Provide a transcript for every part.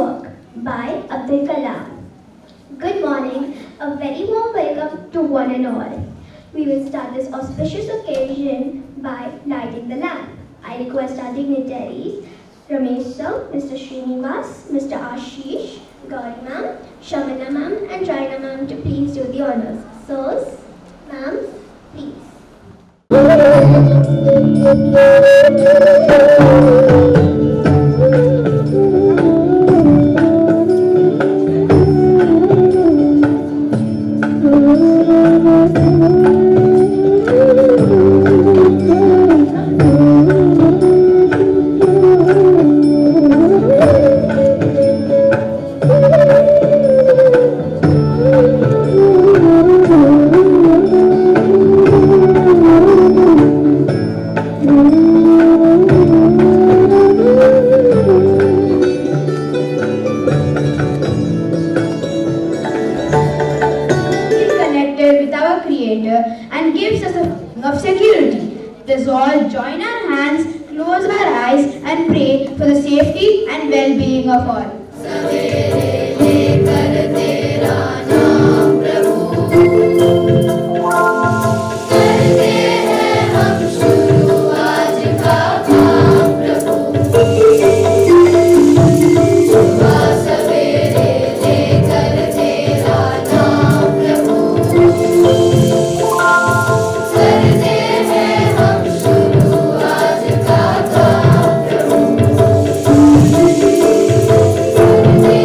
work by Abdul Kalam. Good morning, a very warm welcome to one and all. We will start this auspicious occasion by lighting the lamp. I request our dignitaries, Ramesh sir, Mr. Srinivas, Mr. Ashish, Gauri ma'am, Shamana ma'am and Raina ma'am to please do the honors. Sirs, ma'am, please. And gives us a feeling of security. Let us all join our hands, close our eyes and pray for the safety and well-being of all. Thank you.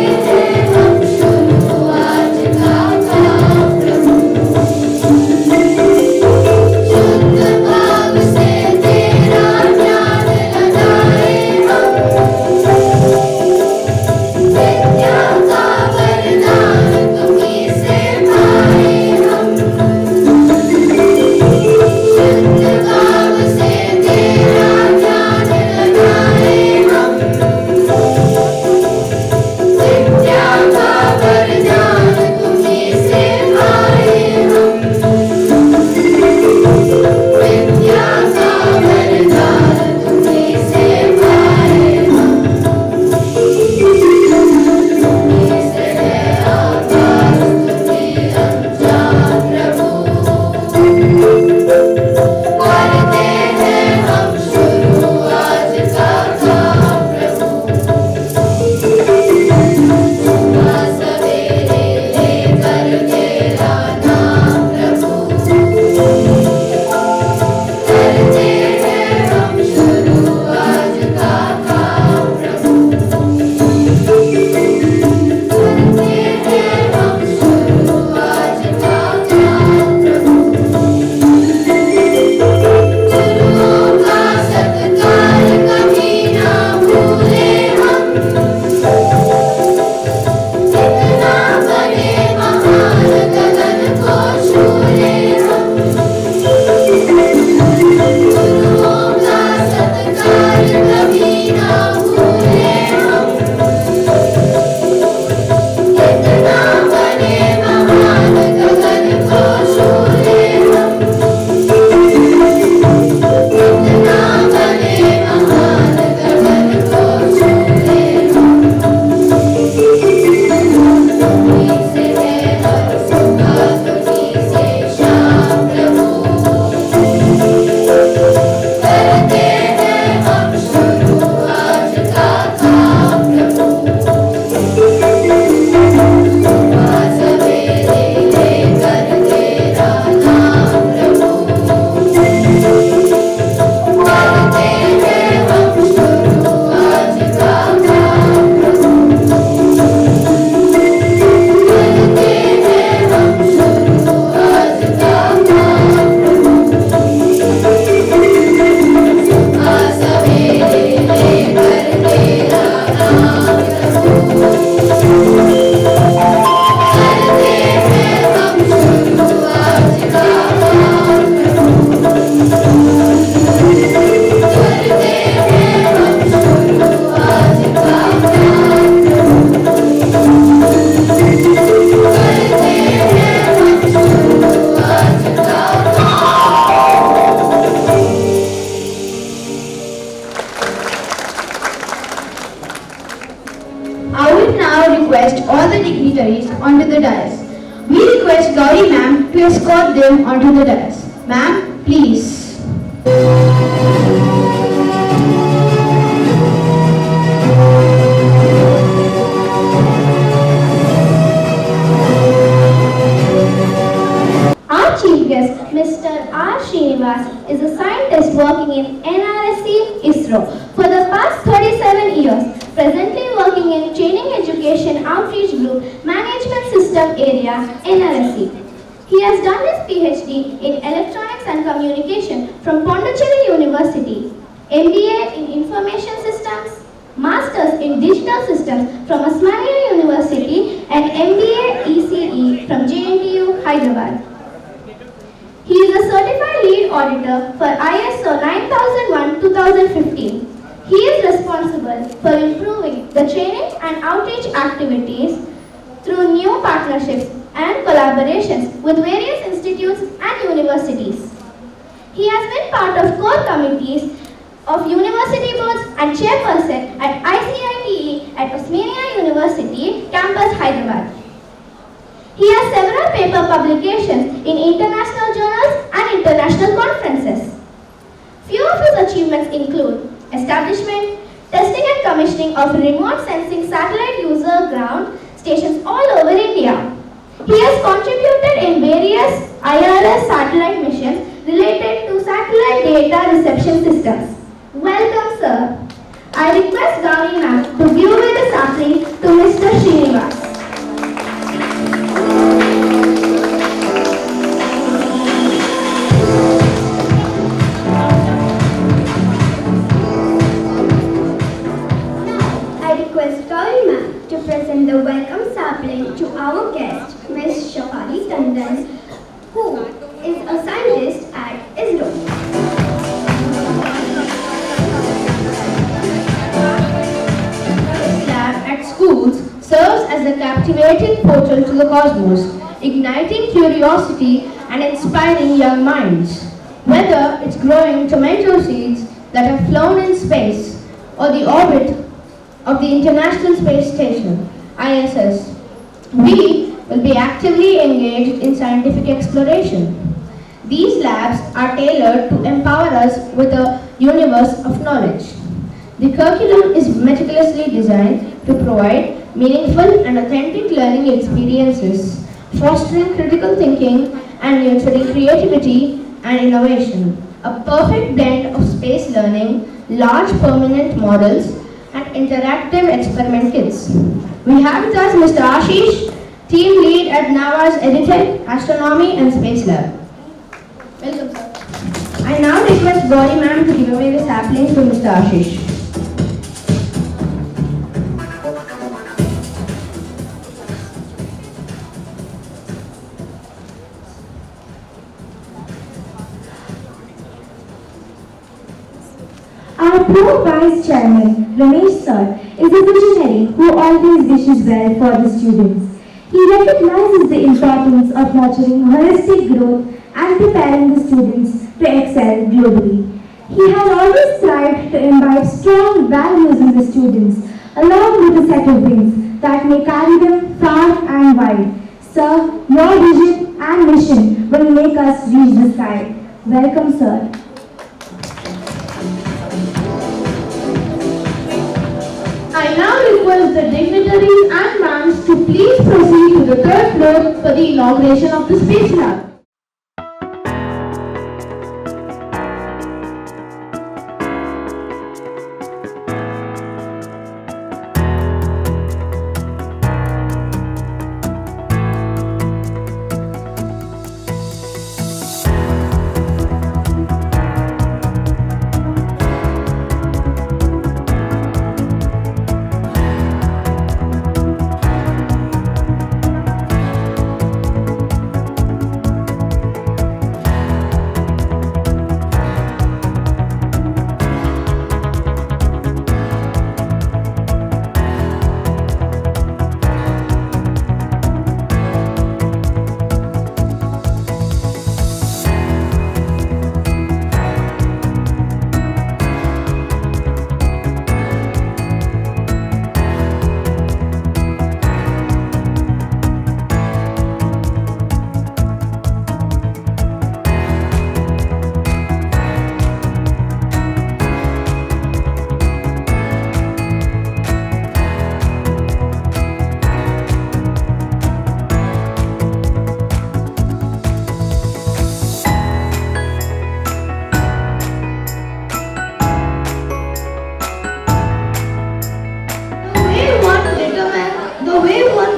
now request all the dignitaries onto the dais. We request Gauri ma'am to escort them onto the dais. Ma'am, please. Our chief guest, Mr. R. Srinivas, is a scientist working in NRSC ISRO for the past 37 years, presently working in Training Education Outreach Group Management System Area, NRSC. He has done his PhD in Electronics and Communication from Pondicherry University, MBA in Information Systems, Masters in Digital Systems from Osmania University, and MBA ECE from JNTU, Hyderabad. He is a certified lead auditor for ISO 9001-2015. He is responsible for improving the training and outreach activities through new partnerships and collaborations with various institutes and universities. He has been part of core committees of university boards and chairperson at ICITE at Osmania University, campus Hyderabad. He has several paper publications in international journals and international conferences. Few of his achievements include establishment, testing and commissioning of remote sensing satellite user ground stations all over India. He has contributed in various IRS satellite missions related to satellite data reception systems. Welcome, sir. I request Gauri ma'am to give away the sapling to Mr. Srinivas. To present the welcome sapling to our guest, Ms. Shafali Tandon, who is a scientist at ISRO. This lab at schools serves as a captivating portal to the cosmos, igniting curiosity and inspiring young minds. Whether it's growing tomato seeds that have flown in space or the orbit of the International Space Station, ISS, we will be actively engaged in scientific exploration. These labs are tailored to empower us with a universe of knowledge. The curriculum is meticulously designed to provide meaningful and authentic learning experiences, fostering critical thinking and nurturing creativity and innovation. A perfect blend of space learning, large permanent models, and interactive experiment kits. We have with us Mr. Ashish, team lead at NAVA's EdTech, Astronomy and Space Lab. Welcome, sir. I now request Gauri ma'am to give away the sapling to Mr. Ashish. Our pro Vice Chairman, Ramesh Sir, is a visionary who always wishes well for the students. He recognizes the importance of nurturing holistic growth and preparing the students to excel globally. He has always strived to imbibe strong values in the students, along with a set of wings that may carry them far and wide. Sir, your vision and mission will make us reach the sky. Welcome, sir. I now request the dignitaries and ma'ams to please proceed to the third floor for the inauguration of the Space Lab.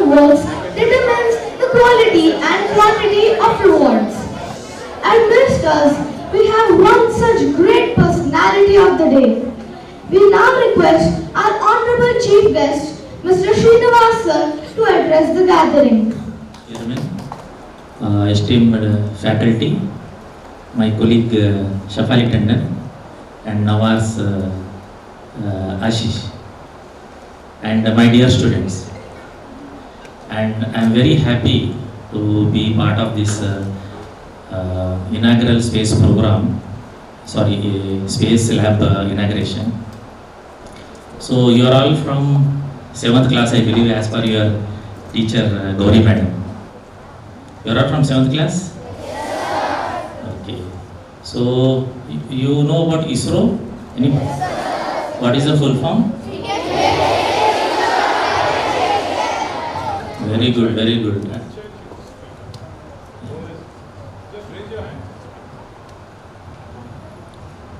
works determines the quality and quantity of rewards. At Ministers, we have one such great personality of the day. We now request our Honorable Chief Guest, Mr. Srinivasan, to address the gathering. Chairman, esteemed faculty, my colleague Shafali Tandon and Nawaz Ashish, and my dear students. And I am very happy to be part of this inaugural space program, space lab inauguration. So you are all from 7th class, I believe, as per your teacher Gauri madam. You are all from 7th class? Okay. So you know about ISRO? Anybody? What is the full form? Very good, very good.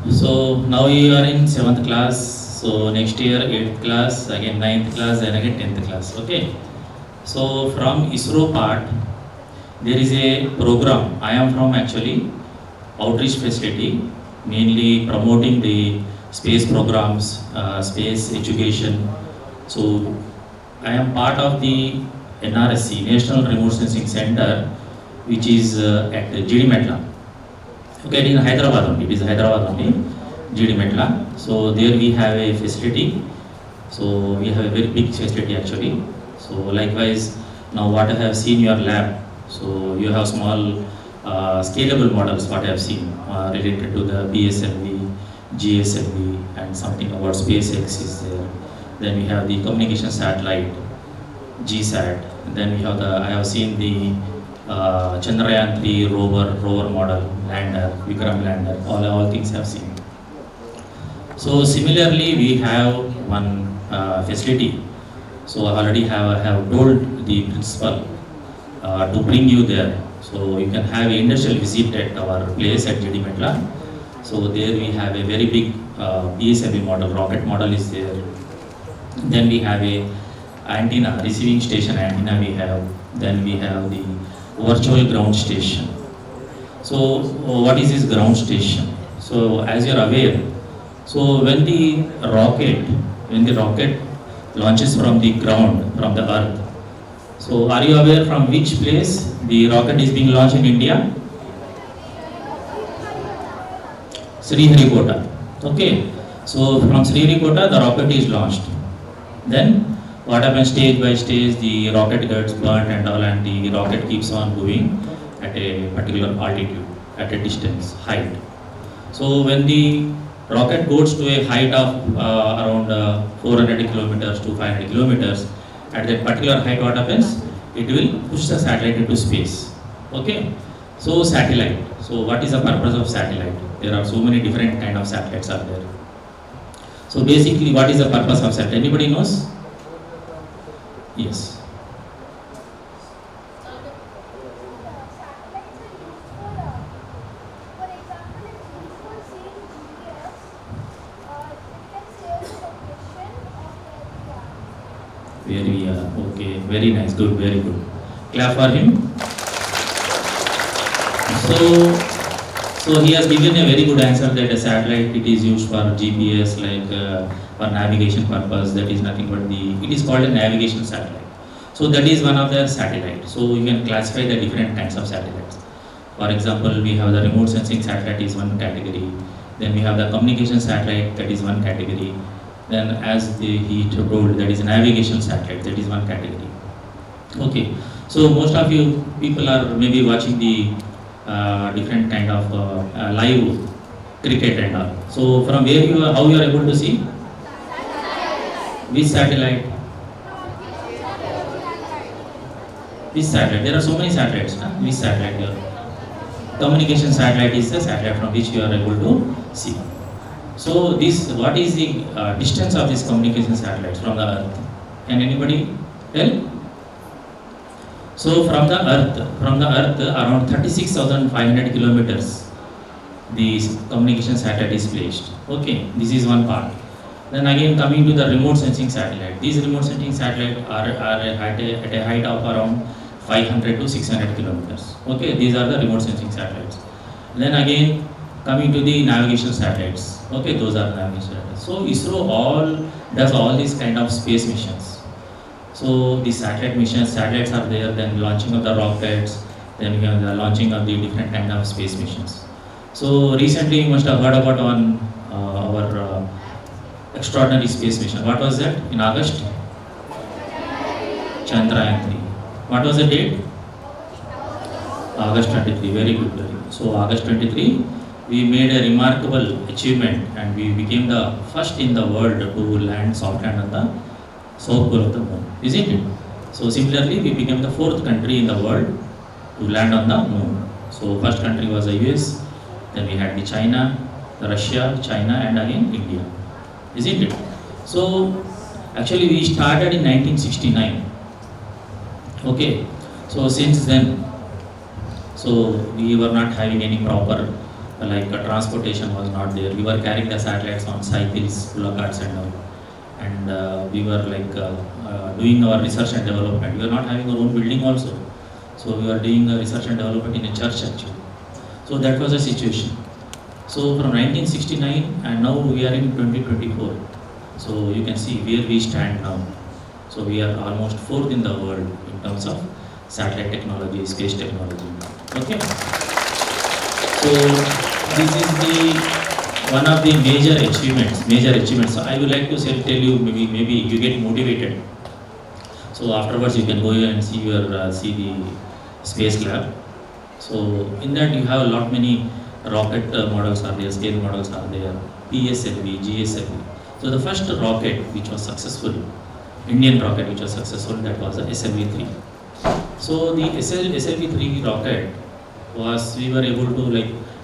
So now you are in 7th class. So next year 8th class, again 9th class, then again 10th class. Okay. So from ISRO part, there is a program. I am from actually outreach facility, mainly promoting the space programs, space education. So I am part of the NRSC, National Remote Sensing Center, which is at GD Metla. Okay, it is in Hyderabad only. It is Hyderabad only, GD Metla. So there we have a facility. So we have a very big facility actually. So likewise, now what I have seen your lab. So you have small scalable models, what I have seen related to the BSLV, GSLV, and something about SpaceX is there. Then we have the communication satellite, GSAT. Then we have I have seen the Chandrayaan 3 rover model, lander, Vikram lander, all things I have seen. So similarly, we have one facility. So I already have told the principal to bring you there. So you can have an industrial visit at our place at GD Metla. So there we have a very big PSLV model, rocket model is there. Then we have a antenna, receiving station antenna we have. Then we have the virtual ground station. So what is this ground station? So as you are aware, so when the rocket launches from the ground, from the earth, so are you aware from which place the rocket is being launched in India? Sriharikota. Okay. So from Sriharikota the rocket is launched. Then what happens, stage by stage the rocket gets burnt and all, and the rocket keeps on going at a particular altitude, at a distance, height. So when the rocket goes to a height of around 400 kilometers to 500 kilometers, at that particular height what happens? It will push the satellite into space. Okay. So satellite. So what is the purpose of satellite? There are so many different kind of satellites are there. So basically what is the purpose of satellite? Anybody knows? Yes. Very okay, very nice, good, very good. Clap for him. So he has given a very good answer that a satellite, it is used for GPS, like for navigation purpose. That is nothing but it is called a navigation satellite. So that is one of the satellites. So you can classify the different kinds of satellites. For example, we have the remote sensing satellite is one category. Then we have the communication satellite, that is one category. Then as he told, that is navigation satellite, that is one category. Okay, so most of you people are maybe watching the different kind of live cricket and all. So from where how you are able to see? Which satellite? Which satellite? There are so many satellites. Which satellite you are? Communication satellite is the satellite from which you are able to see. So what is the distance of these communication satellites from the Earth? Can anybody tell? So from the Earth around 36,500 kilometers, the communication satellite is placed. Okay, this is one part. Then again coming to the remote sensing satellite. These remote sensing satellites are at a height of around 500 to 600 kilometers. Okay, these are the remote sensing satellites. Then again coming to the navigation satellites. Okay, those are navigation satellites. So ISRO does all these kind of space missions. So the satellite missions, satellites are there, then launching of the rockets, then we have the launching of the different kind of space missions. So recently you must have heard about our extraordinary space mission. What was that? In August? Chandrayaan 3. What was the date? August 23. Very good, very good. So August 23, we made a remarkable achievement and we became the first in the world to land soft land on the south pole of the moon. Isn't it? So similarly, we became the fourth country in the world to land on the moon. So first country was the US, then we had the China, the Russia, China, and again India. Isn't it? So actually we started in 1969. Okay. So since then, so we were not having any proper transportation was not there. We were carrying the satellites on cycles, pull carts and all. And we were doing our research and development. We were not having our own building also. So we were doing research and development in a church actually. So that was the situation. So from 1969 and now we are in 2024. So you can see where we stand now. So we are almost fourth in the world in terms of satellite technology, space technology. Okay. So this is one of the major achievements. So I would like to tell you, maybe you get motivated. So afterwards you can go and see the space lab. So in that you have a lot many rocket models are there, scale models are there, PSLV, GSLV. So the first rocket which was successful, Indian rocket which was successful, that was the SLV-3. So the SLV-3 rocket we were able to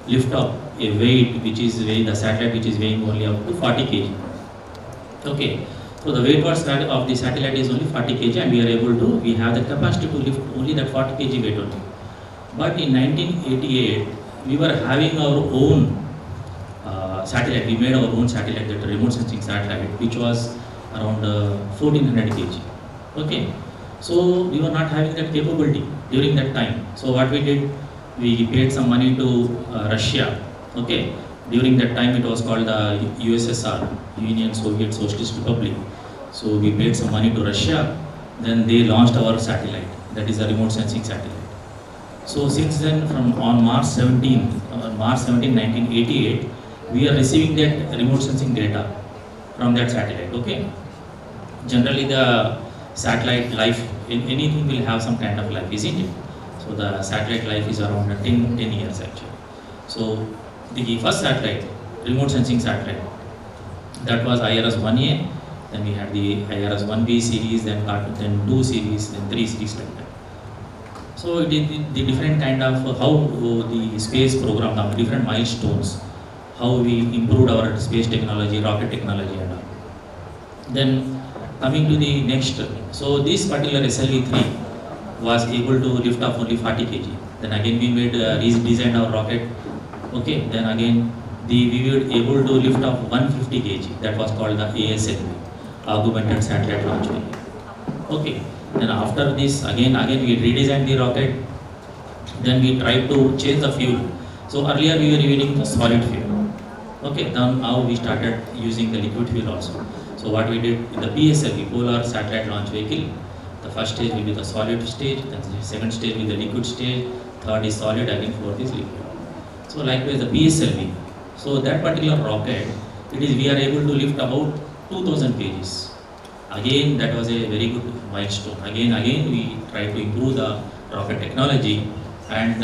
lift up a weight the satellite which is weighing only up to 40 kg. Okay. So the weight of the satellite is only 40 kg and we have the capacity to lift only that 40 kg weight only. But in 1988, we were having our own satellite. We made our own satellite, that remote sensing satellite, which was around 1400 kg. Okay. So we were not having that capability during that time. So what we did, we paid some money to Russia. Okay. During that time, it was called the USSR, Union Soviet Socialist Republic. So we paid some money to Russia. Then they launched our satellite, that is a remote sensing satellite. So since then, on March 17, 1988, we are receiving that remote sensing data from that satellite. Okay. Generally, the satellite life in anything will have some kind of life, isn't it? So the satellite life is around 10 years actually. So the first satellite, remote sensing satellite, that was IRS-1A. Then we had the IRS-1B series, then 2 series, then 3 series like that. So it is the different kind of how the space program, the different milestones, how we improved our space technology, rocket technology and all. Then coming to the next, so this particular SLV-3 was able to lift up only 40 kg. Then again we redesigned our rocket. Okay, then again we were able to lift up 150 kg. That was called the ASLV, Augmented Satellite Launch Vehicle. Okay. Then after this, again we redesigned the rocket. Then we tried to change the fuel. So earlier we were using the solid fuel. Okay, now we started using the liquid fuel also. So what we did in the PSLV, Polar Satellite Launch Vehicle, the first stage will be the solid stage, then the second stage will be the liquid stage, third is solid, again fourth is liquid. So likewise the PSLV. So that particular rocket, we are able to lift about 2000 kgs. Again, that was a very good milestone. Again, we try to improve the rocket technology, and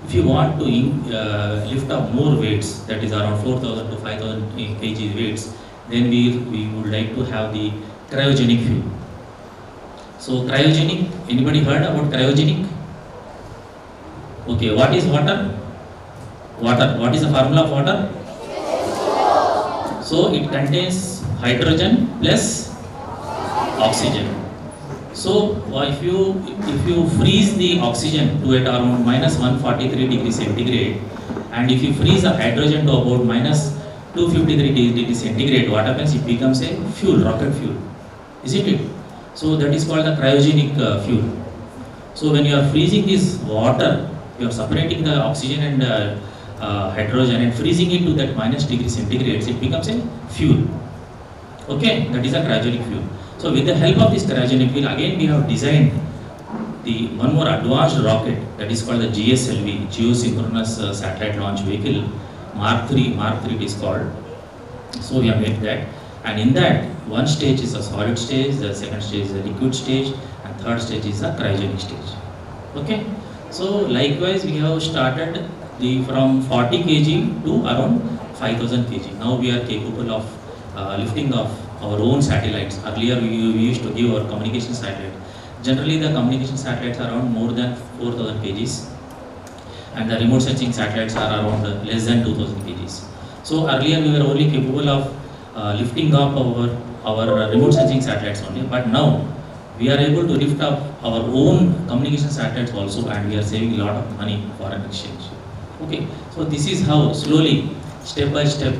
if you want to lift up more weights, that is around 4000 to 5000 kg weights, then we would like to have the cryogenic fuel. So cryogenic, anybody heard about cryogenic? Okay, what is water? What is the formula of water? So it contains hydrogen plus oxygen. So if you freeze the oxygen to at around minus 143 degrees centigrade, and if you freeze the hydrogen to about minus 253 degrees centigrade, what happens? It becomes a fuel, rocket fuel, isn't it? So that is called the cryogenic fuel. So when you are freezing this water, you are separating the oxygen and hydrogen and freezing it to that minus degree centigrade, it becomes a fuel. Okay, that is a cryogenic fuel. So with the help of this cryogenic fuel, again we have designed the one more advanced rocket, that is called the GSLV, Geosynchronous Satellite Launch Vehicle, Mark 3 it is called. So we have made that, and in that one stage is a solid stage, the second stage is a liquid stage, and third stage is a cryogenic stage. Okay, so likewise we have started from 40 kg to around 5000 kg. Now we are capable of lifting of our own satellites. Earlier we used to give our communication satellite. Generally the communication satellites are around more than 4000 kgs, and the remote sensing satellites are around less than 2000 kgs. So earlier we were only capable of lifting up our remote sensing satellites only, but now we are able to lift up our own communication satellites also, and we are saving a lot of money foreign exchange. Okay, so this is how slowly, step by step,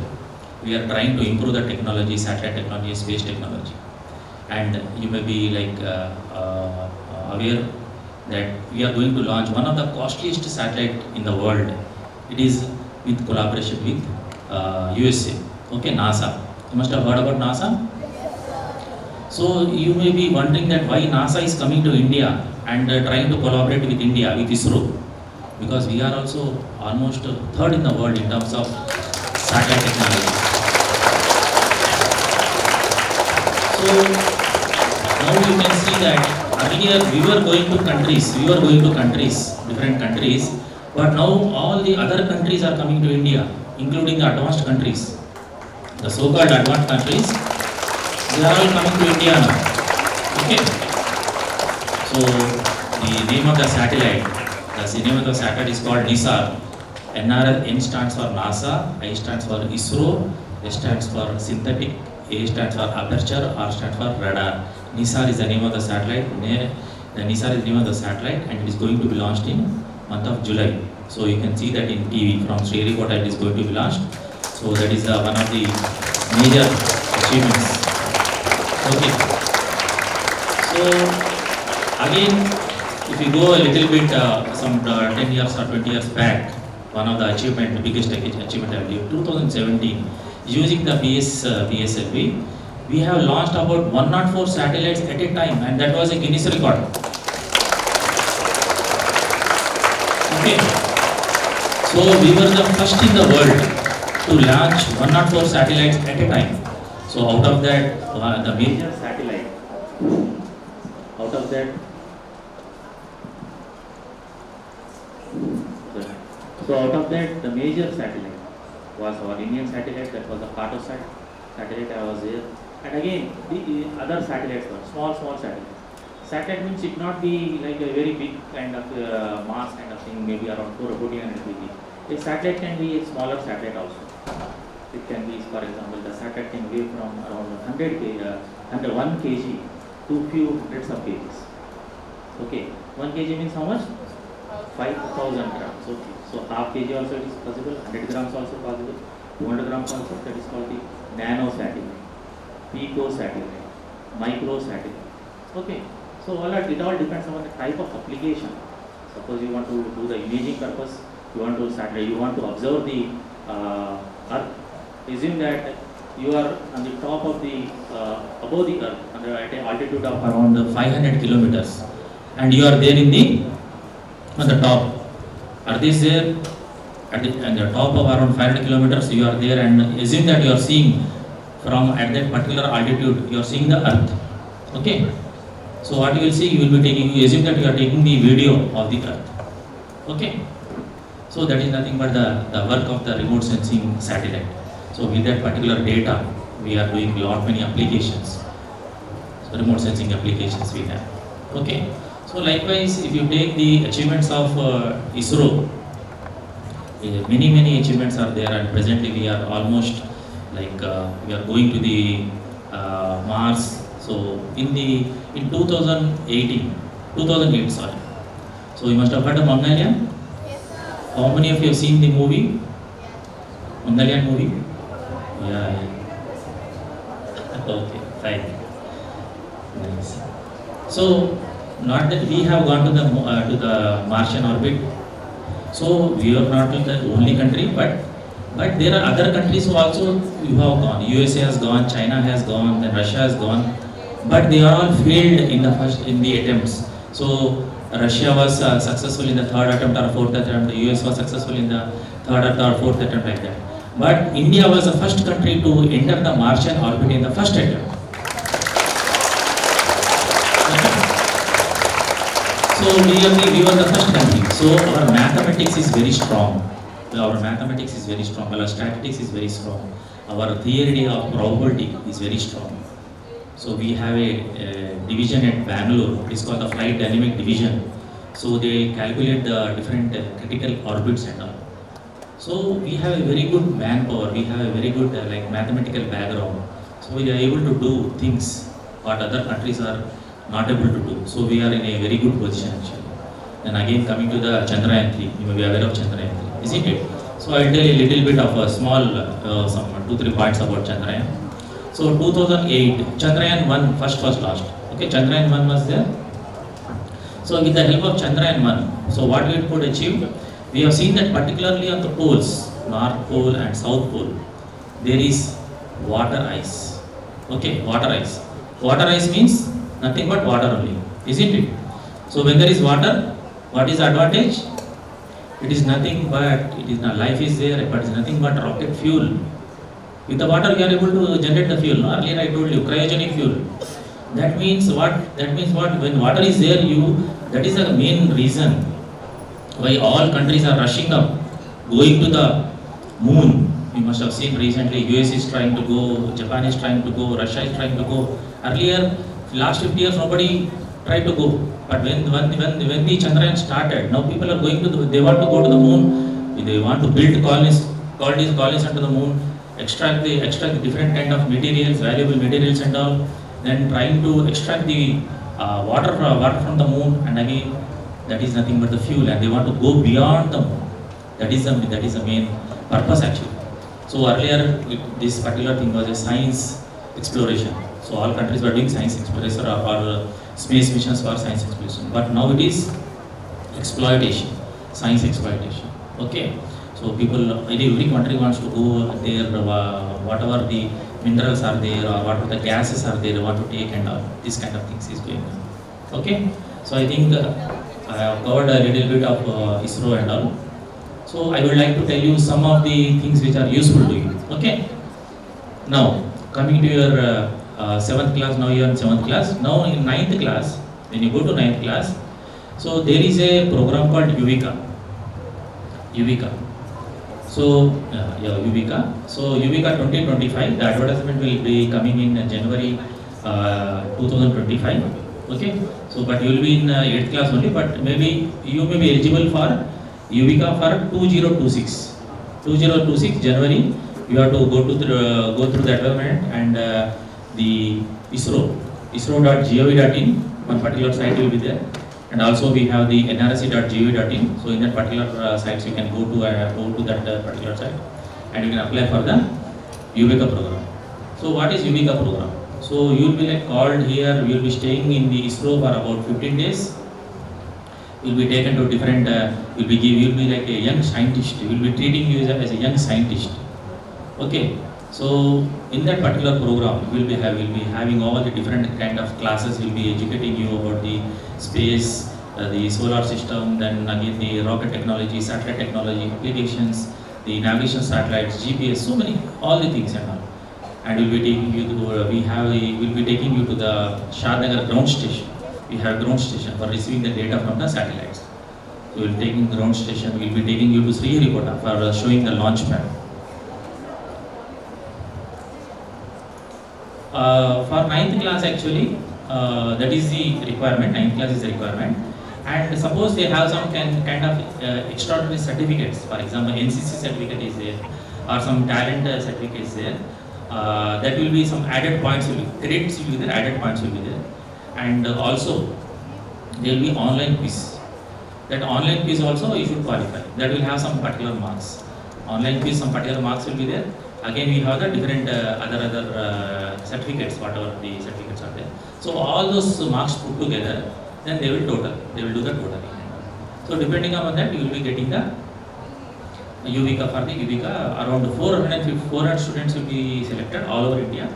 we are trying to improve the technology, satellite technology, space technology. And you may be like aware that we are going to launch one of the costliest satellite in the world. It is with collaboration with USA, okay, NASA. You must have heard about NASA. So you may be wondering that why NASA is coming to India and trying to collaborate with India, with ISRO, because we are also almost third in the world in terms of satellite technology. So now you can see that earlier we were going to countries, different countries, but now all the other countries are coming to India, including the advanced countries. The so-called advanced countries, they are all coming to India now. Okay. So the name of the satellite, is called NISAR. N stands for NASA, I stands for ISRO, S stands for synthetic, A stands for aperture, R stands for radar. NISAR is the name of the satellite. The NISAR is the name of the satellite, and it is going to be launched in month of July. So you can see that in TV from Sriharikota it is going to be launched. So that is one of the major achievements. Okay. So again, if you go a little bit some 10 years or 20 years back, one of the achievement, the biggest achievement I believe, 2017, using the PSLV, we have launched about 104 satellites at a time, and that was a Guinness record. Okay. So we were the first in the world to launch 104 satellites at a time. So out of that, the major satellite, out of that, the major satellite was our Indian satellite, that was the Cartosat satellite, I was there. And again, the other satellites were small satellites. Satellite means it not be like a very big kind of mass kind of thing, maybe around 1400 kg. A satellite can be a smaller satellite also. It can be, for example, the satellite can weigh from around 100 kg, under 1 kg to few hundreds of kgs. Okay, 1 kg means how much? 5000 grams. Okay. So half kg also it is possible, 100 grams also possible, 200 grams also. That is called the nano satellite, pico satellite, micro satellite. Okay. So it all depends on the type of application. Suppose you want to do the imaging purpose, you want to observe the Earth. Assume that you are on the top of the above the Earth, at an altitude of around 500 kilometers, and you are there on the top. Earth is there at the top of around 500 kilometers. You are there, and assume that you are seeing from at that particular altitude. You are seeing the Earth. Okay. So what you will see, you will be taking. You assume that you are taking the video of the Earth. Okay. So that is nothing but the work of the remote sensing satellite. So with that particular data, we are doing many applications. So remote sensing applications we have. Okay. So likewise, if you take the achievements of ISRO, many achievements are there, and presently we are almost like we are going to the Mars. So in 2008, sorry. So you must have heard of Mongolian. Yes, sir. How many of you have seen the movie? Mongolian movie? Yeah, yeah. Okay, fine. Nice. So, not that we have gone to the Martian orbit. So we are not the only country, but there are other countries who also who have gone. USA has gone, China has gone, then Russia has gone, but they are all failed in the attempts. So Russia was successful in the third attempt or fourth attempt. The US was successful in the third or fourth attempt, like that. But India was the first country to enter the Martian orbit in the first attempt. So we were the first country. So our mathematics is very strong. Our mathematics is very strong. Our statistics is very strong. Our theory of probability is very strong. So we have a division at Bangalore. It's called the flight dynamic division. So they calculate the different critical orbits and all. So we have a very good manpower. We have a very good like mathematical background. So we are able to do things what other countries are not able to do. So we are in a very good position actually. And again coming to the Chandrayaan 3, you may be aware of Chandrayaan 3, isn't it? So I'll tell you a little bit of a small, some 2-3 points about Chandrayaan. So 2008, Chandrayaan 1 first was launched. Okay, Chandrayaan 1 was there. So with the help of Chandrayaan 1, so what we could achieve, we have seen that particularly on the poles, North Pole and South Pole, there is water ice. Okay, water ice. Water ice means nothing but water only, isn't it? So when there is water, what is the advantage? It is nothing but, it is not, life is there, but it is nothing but rocket fuel. With the water you are able to generate the fuel. No? Earlier I told you, cryogenic fuel. That means what? When water is there, that is the main reason why all countries are rushing up, going to the moon. You must have seen recently, US is trying to go, Japan is trying to go, Russia is trying to go. Earlier, last 50 years, nobody tried to go. But when the Chandrayaan started, now people are going to they want to go to the moon. They want to build colonies onto the moon, extract the different kind of materials, valuable materials and all, then trying to extract the water from the moon, and again that is nothing but the fuel, and they want to go beyond the moon. That is the main purpose actually. So earlier this particular thing was a science exploration. So all countries were doing science exploration or space missions for science exploration. But now it is exploitation, science exploitation. Okay. So every country wants to go there, whatever the minerals are there or whatever the gases are there, they want to take and all. This kind of things is going on. Okay. So I think I have covered a little bit of ISRO and all. So I would like to tell you some of the things which are useful to you. Okay. Now coming to your 7th class, now you are in 7th class. Now in 9th class, when you go to 9th class, so there is a program called Yuvika. So Yuvika. So Yuvika 2025, the advertisement will be coming in January 2025. Okay. So but you will be in 8th class only, but maybe you may be eligible for Yuvika for 2026. 2026 January, you have to go through the advertisement and the isro.gov.in, one particular site will be there, and also we have the nrc.gov.in. So in that particular sites you can go to that particular site and you can apply for the Yuvika program. So what is Yuvika program? So you will be like called here, you will be staying in the ISRO for about 15 days. You will be taken to different, you will be like a young scientist. We will be treating you as a young scientist. Okay. So in that particular program, we'll be having all the different kind of classes. We'll be educating you about the space, the solar system, then again the rocket technology, satellite technology, applications, the navigation satellites, GPS, so many, all the things and all. And we'll be taking you to we'll be taking you to the Shadnagar ground station. We have ground station for receiving the data from the satellites. So we'll be taking ground station. We'll be taking you to Sriharikota for showing the launch pad. For 9th class actually, that is the requirement, 9th class is the requirement. And suppose they have some kind of extraordinary certificates, for example NCC certificate is there or some talent certificate is there, that will be some added points, credits will be there, added points will be there. And also there will be online quiz. That online quiz also you should qualify, that will have some particular marks. Online quiz, some particular marks will be there. Again, we have the different other certificates, whatever the certificates are there. So all those marks put together, then they will total. They will do the total. So depending upon that, you will be getting the Yuvika. For the Yuvika, around 400 students will be selected all over India.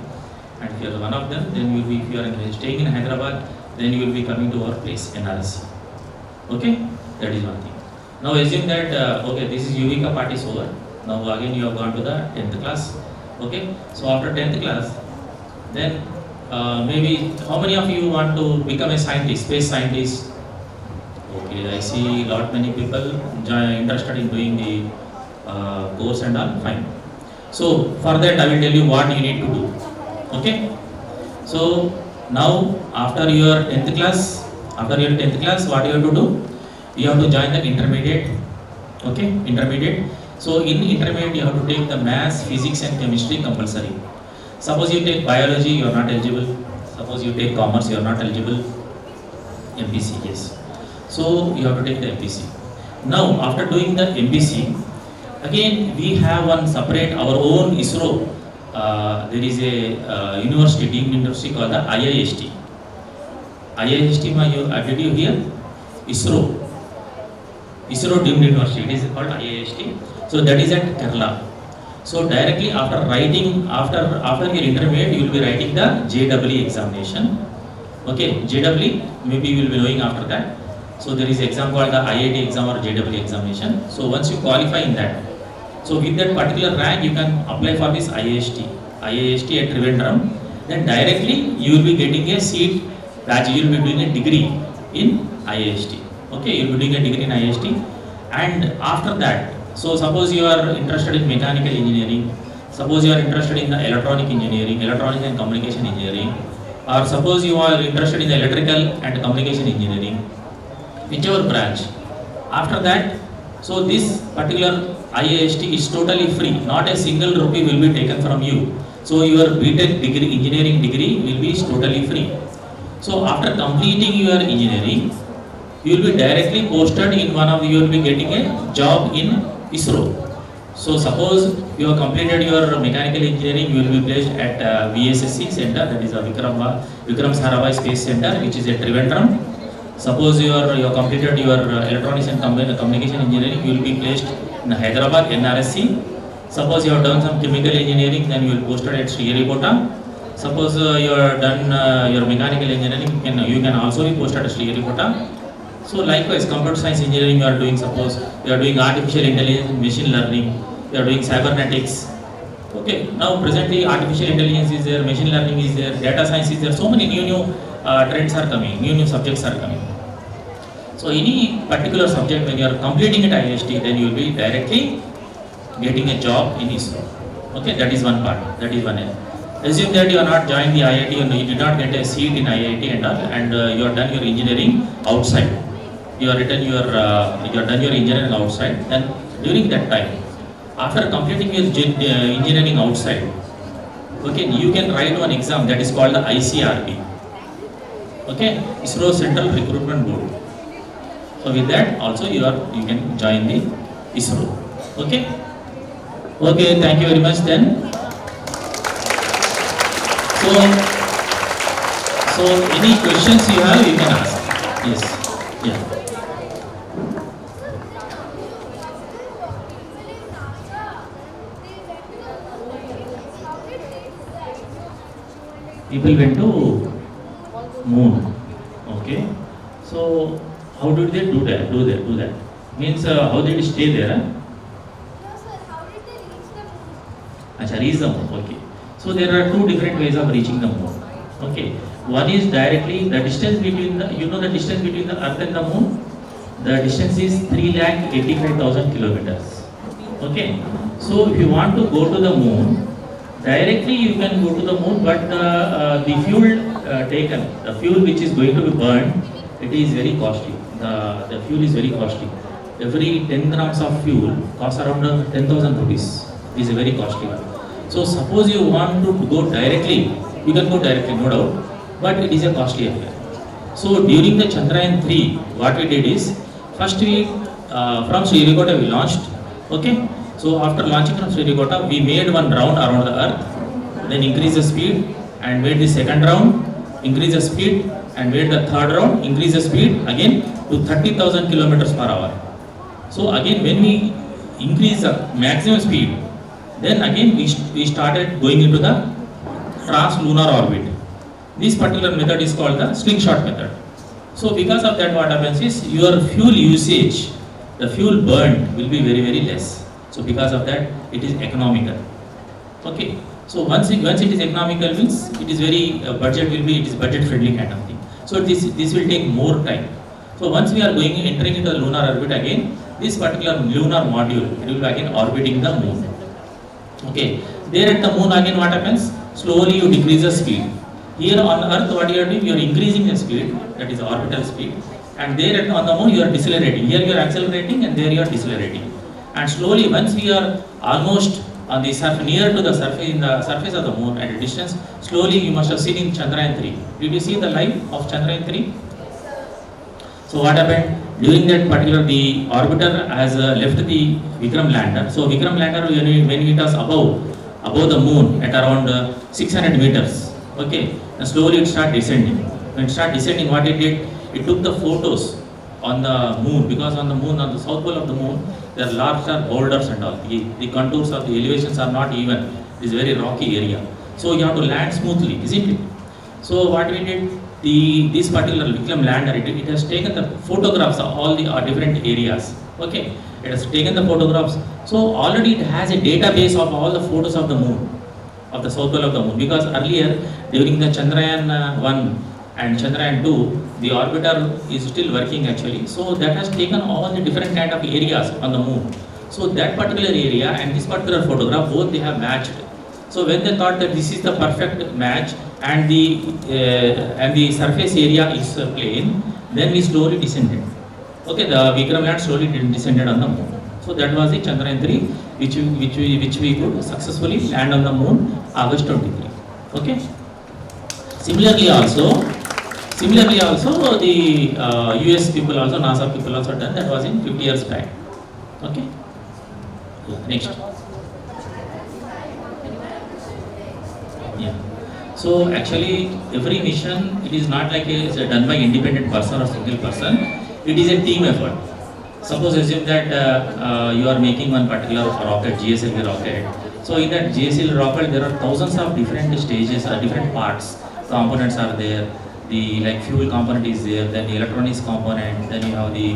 And if you are one of them, then you will be, if you are staying in Hyderabad, then you will be coming to our place, NRC. Okay, that is one thing. Now assume that, okay, this is Yuvika part is over. Now again you have gone to the 10th class. Okay, so after 10th class, then maybe how many of you want to become a scientist, space scientist? Okay, I see lot many people interested in doing the course and all, fine. So for that I will tell you what you need to do. Okay, so now after your 10th class, what you have to do? You have to join the intermediate. Okay, intermediate. So in intermediate you have to take the maths, physics and chemistry compulsory. Suppose you take biology, you are not eligible. Suppose you take commerce, you are not eligible. MPC, yes. So you have to take the MPC. Now after doing the MPC, again we have one separate our own ISRO. There is a university, deemed university called the IIST. IIST, did you hear? ISRO deemed university. It is called IIST. So that is at Kerala. So directly after writing, after your intermediate, you will be writing the JEE examination. Okay, JEE, maybe you will be knowing after that. So there is exam called the IIT exam or JEE examination. So once you qualify in that, so with that particular rank, you can apply for this IIST at Trivandrum. Then directly you will be getting a seat, that you will be doing a degree in IIST. Okay, you will be doing a degree in IIST. And after that, so suppose you are interested in mechanical engineering, suppose you are interested in the electronic engineering, electronic and communication engineering, or suppose you are interested in the electrical and communication engineering, whichever branch. After that, so this particular IIST is totally free, not a single rupee will be taken from you. So your BTech degree, engineering degree will be totally free. So after completing your engineering, you will be directly posted in you will be getting a job in ISRO. So suppose you have completed your mechanical engineering, you will be placed at VSSC center, that is a Vikram Sarabhai Space Center, which is at Trivandrum. Suppose you have completed your electronics and communication engineering, you will be placed in Hyderabad, NRSC. Suppose you have done some chemical engineering, then you will be posted at Sriharikota. Suppose you have done your mechanical engineering, you can also be posted at Sriharikota. So likewise, computer science engineering you are doing, suppose you are doing artificial intelligence, machine learning, you are doing cybernetics. Okay, now presently artificial intelligence is there, machine learning is there, data science is there, so many new trends are coming, new subjects are coming. So any particular subject when you are completing at IIST, then you will be directly getting a job in ISRO. Okay, that is one part, that is one end. Assume that you are not joined the IIT and you did not get a seat in IIT and all, and you have done your engineering outside. You have done your engineering outside, and during that time, after completing your engineering outside, okay, you can write one exam that is called the ICRB. Okay, ISRO Central Recruitment Board. So with that also you can join the ISRO. Okay. Okay, thank you very much then. So any questions you have, you can ask. Yes. Yeah. People went to moon. Okay. So how did they do that? Means how did they stay there? No sir, how did they reach the moon? Acha, reach the moon. Okay. So there are two different ways of reaching the moon. Okay. One is directly the distance between the distance between the Earth and the moon. The distance is 3,85,000 kilometers. Okay. So if you want to go to the moon, directly you can go to the moon, but the fuel taken, the fuel which is going to be burned, it is very costly. The fuel is very costly. Every 10 grams of fuel costs around 10,000 rupees. It is a very costly one. So suppose you want to go directly, you can go directly, no doubt, but it is a costly affair. So during the Chandrayaan 3, what we did is, first we from Sriharikota we launched. Okay, So after launching from Sriharikota, we made one round around the earth, then increase the speed and made the second round, increase the speed and made the third round, increase the speed again to 30,000 kilometers per hour. So again when we increase the maximum speed, then again we started going into the trans-lunar orbit. This particular method is called the slingshot method. So because of that, what happens is your fuel usage, the fuel burned will be very very less. So because of that, it is economical. Okay. So once it is economical means it is very budget will be, it is budget friendly kind of thing. So this will take more time. So once we are entering into the lunar orbit again, this particular lunar module, it will be again orbiting the moon. Okay. There at the moon again what happens? Slowly you decrease the speed. Here on earth what you are doing, you are increasing the speed, that is orbital speed, and there on the moon you are decelerating. Here you are accelerating and there you are decelerating. And slowly once we are almost on the surface, near to the surface, in the surface of the moon at a distance, slowly you must have seen in Chandrayaan 3. Did you see the light of Chandrayaan 3? So what happened? During that particular, the orbiter has left the Vikram lander. So Vikram lander when it was above the moon at around 600 meters, okay, and slowly it started descending. When it started descending, what it did? It took the photos on the moon, because on the moon, on the south pole of the moon, there are larger boulders and all. The contours of the elevations are not even. It is a very rocky area. So you have to land smoothly, isn't it? So what we did, this particular Vikram lander, it has taken the photographs of all the different areas. Okay, it has taken the photographs. So already it has a database of all the photos of the moon, of the south pole of the moon. Because earlier, during the Chandrayaan 1 and Chandrayaan 2, the orbiter is still working actually. So that has taken all the different kind of areas on the moon. So that particular area and this particular photograph, both they have matched. So when they thought that this is the perfect match and the surface area is plain, then we slowly descended. Okay, the Vikram lander slowly descended on the moon. So that was the Chandrayaan 3, which we could successfully land on the moon August 23. Okay. Similarly also the US people also, NASA people also done, that was in 50 years back. Okay. Next. Yeah. So actually every mission, it is not like it's done by independent person or single person. It is a team effort. Suppose assume that you are making one particular rocket, GSLV rocket. So in that GSLV rocket, there are thousands of different stages, different parts, components are there. The like fuel component is there, then the electronics component, then you have the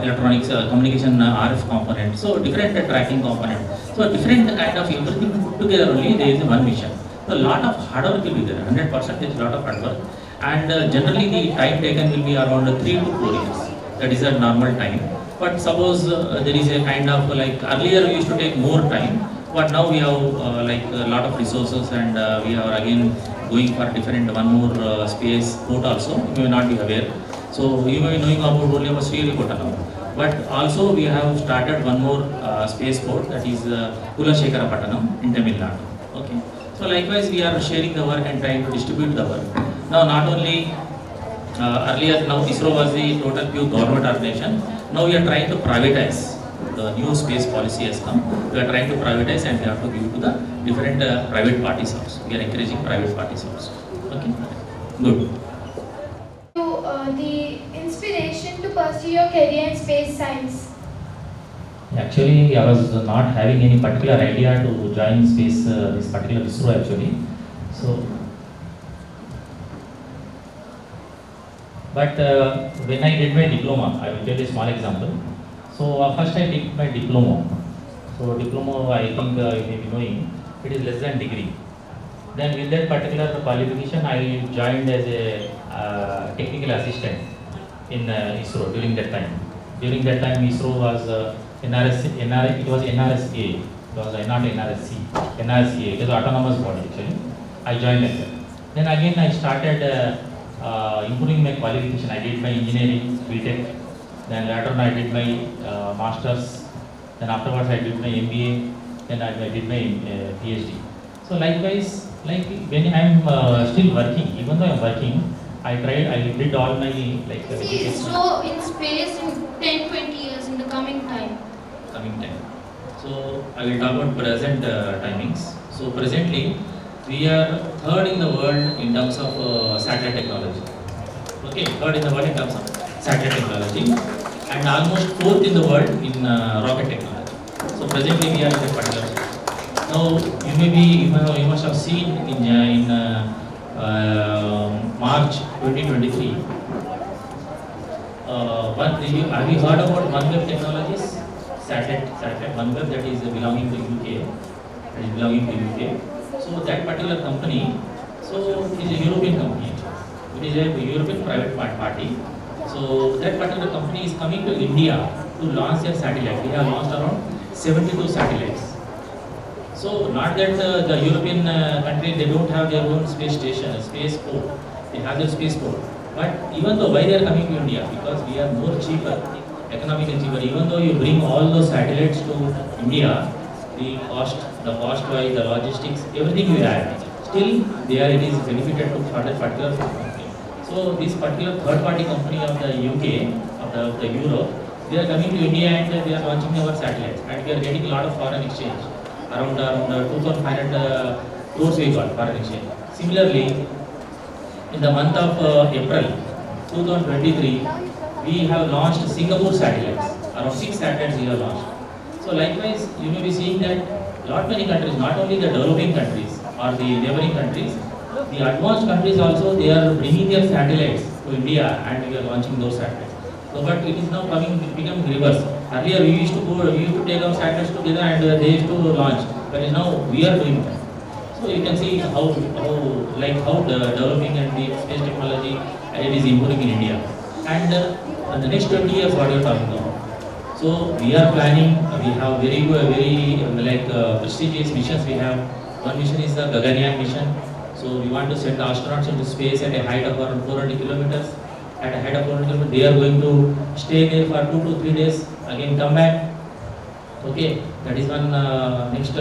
electronics communication RF component. So different tracking component. So different kind of everything put together only there is one mission. So a lot of hard work will be there, 100% is lot of hard work. And generally the time taken will be around 3 to 4 years. That is a normal time. But suppose there is a kind of like earlier we used to take more time, but now we have like a lot of resources, and we are again going for different one more space port also. You may not be aware. So you may be knowing about only about Sriharikota now. But also we have started one more space port, that is Kulasekarapatanam in Tamil Nadu. Okay. So likewise we are sharing the work and trying to distribute the work. Now not only earlier, now ISRO was the total pure government organization. Now we are trying to privatize. The new space policy has come. We are trying to privatize and we have to give to the different private parties also. We are encouraging private parties also. Okay, good. The inspiration to pursue your career in space science. Actually, I was not having any particular idea to join space, this particular ISRO actually. So, but when I did my diploma, I will tell you a small example. So first I did my diploma. So diploma, I think you may be knowing, it is less than degree. Then with that particular qualification, I joined as a technical assistant in ISRO during that time. During that time, ISRO was it was NRSA. It was not NRSC. NRSA, it was autonomous body actually. I joined like that. Then again I started improving my qualification. I did my engineering, BTech. Then later on I did my masters. Then afterwards I did my MBA. Then I did my PhD. So likewise, like when I am still working, even though I am working, I did all my like. See ISRO in space in 10-20 years in the coming time. Coming time. So I will talk about present timings. So presently, we are third in the world in terms of satellite technology. Okay, third in the world in terms of satellite technology, and almost fourth in the world in rocket technology. So presently, we are in that particular stage. Now, you must have seen in March 2023. Have you heard about OneWeb technologies? Satellite OneWeb, that is belonging to UK. That is belonging to UK. So that particular company, so it is a European company. It is a European private party. So that particular company is coming to India to launch their satellite. They have launched around 72 satellites. So not that the European country, they don't have their own space station, space port. They have their space port. But even though why they are coming to India? Because we are more cheaper, economically cheaper. Even though you bring all those satellites to India, the cost wise, the logistics, everything you add. Still, there it is benefited to for that particular company. So this particular third party company of the UK, of the Europe, they are coming to India and they are launching our satellites, and we are getting a lot of foreign exchange. Around 2,500 crores we got foreign exchange. Similarly, in the month of April 2023, we have launched Singapore satellites. Around 6 satellites we have launched. So likewise, you may be seeing that lot many countries, not only the developing countries or the neighboring countries, the advanced countries also, they are bringing their satellites to India and we are launching those satellites. So, but it is now becoming reverse. Earlier we used to take our satellites together and they used to launch. But now we are doing that. So you can see how the developing and the space technology it is improving in India. And in the next 20 years, what you are talking about? So we are planning. We have very prestigious missions. We have one mission is the Gaganyaan mission. So we want to send astronauts into space at a height of around 400 kilometers. At a height of 400 kilometers, they are going to stay there for 2 to 3 days. Again, come back. Okay, that is one next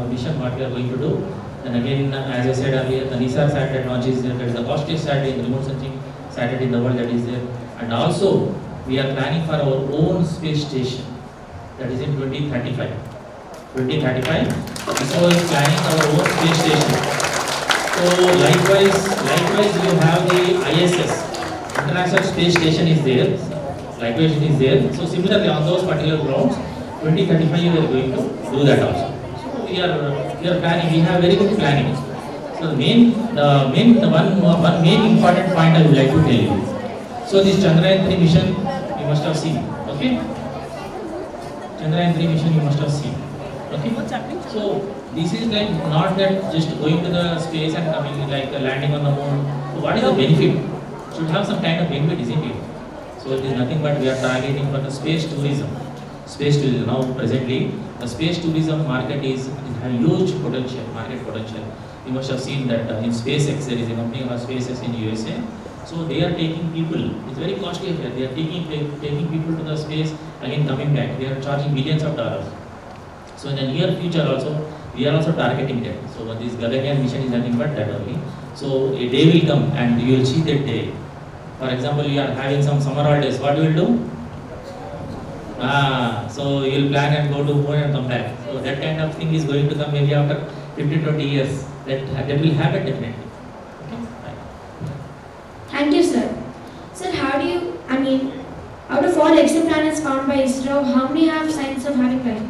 mission what we are going to do. And again, as I said earlier, the NISA satellite launch is there. That is the costliest satellite, the remote sensing satellite in the world that is there. And also, we are planning for our own space station. That is in 2035. 2035, ISRO is planning our own space station. So likewise, you have the ISS. International Space Station is there. Likewise, it is there. So similarly, on those particular grounds, 2035 we are going to do that also. So we are planning. We have very good planning. So the one main important point I would like to tell you. So this Chandrayaan 3 mission you must have seen. Okay. Chandrayaan 3 mission you must have seen. Okay. So this is like not that just going to the space and coming like landing on the moon. So what is the benefit? Should have some kind of benefit, isn't it? So it is nothing but we are targeting for the space tourism. Space tourism. Now presently, the space tourism market is having huge potential, market potential. You must have seen that in SpaceX, there is a company called SpaceX in USA. So they are taking people. It's very costly affair. They are taking people to the space, again coming back. They are charging millions of dollars. So in the near future also, we are also targeting that. So this Gaganyaan mission is nothing but that only. So a day will come and you will see that day. For example, you are having some summer holidays. What you will do? So you will plan and go to moon and come back. So that kind of thing is going to come maybe after 15-20 years. That will happen definitely. Okay. Thank you, sir. Sir, out of all exoplanets found by ISRO, how many have signs of having life?